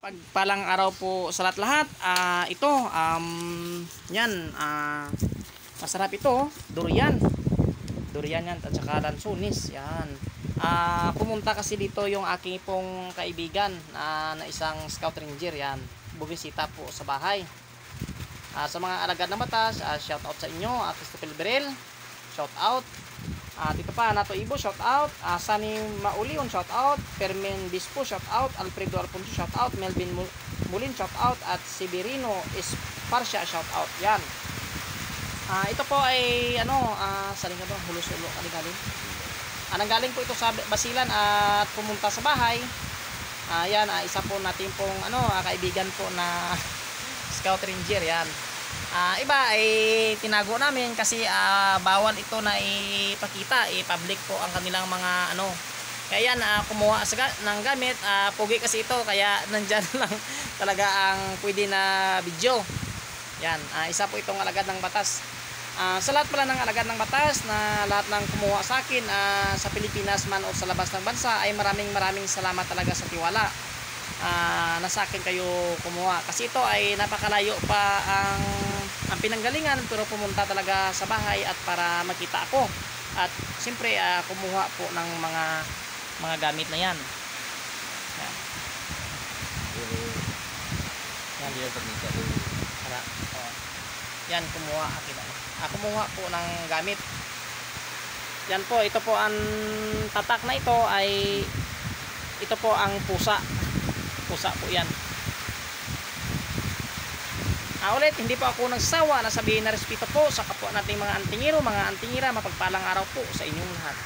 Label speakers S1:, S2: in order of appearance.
S1: Pagpalang araw po sa lahat-lahat. Ito, yan, masarap ito, durian. Durian yan, at saka lansunis, yan. Pumunta kasi dito yung aking pong kaibigan na isang scout ranger, yan. Bumisita po sa bahay. Sa mga alagad ng batas, shout out sa inyo, Christopher Berel, shout out. Dito pa, Nato Ibo, shout out. Sunny Maulion, shout out. Fermin Bispo, shout out. Alfredo Alfonso, shout out. Melvin Mulin, shout out. At Sibirino Esparsya, shout out. Yan. Ito po ay saling ka ba? Hulo-sulo, kaling-kaling. Nanggaling po ito sa Basilan at pumunta sa bahay. Yan, isa po natin pong kaibigan po na scout ranger, yan. Iba ay tinago namin kasi bawal ito na ipakita, i-public po ang kanilang mga Kaya yan, kumuha ng gamit, pugi kasi ito, kaya nandyan lang talaga ang pwede na video. Yan, isa po itong alagad ng batas. Sa lahat pala ng alagad ng batas na lahat ng kumuha sa akin sa Pilipinas man o sa labas ng bansa ay maraming salamat talaga sa tiwala. Nasa akin kayo kumuha kasi ito ay napakalayo pa ang pinanggalingan, pero pumunta talaga sa bahay at para makita ako at siyempre kumuha po ng mga gamit na yan. Yan, kumuha kumuha po ng gamit. Yan po, ito po ang tatak na ito ay ito po ang pusa po yan. Ulit, hindi po ako nagsawa na sabihin na respeto po sa kapwa nating mga antingero, mga antingira. Mapagpalang araw po sa inyong lahat.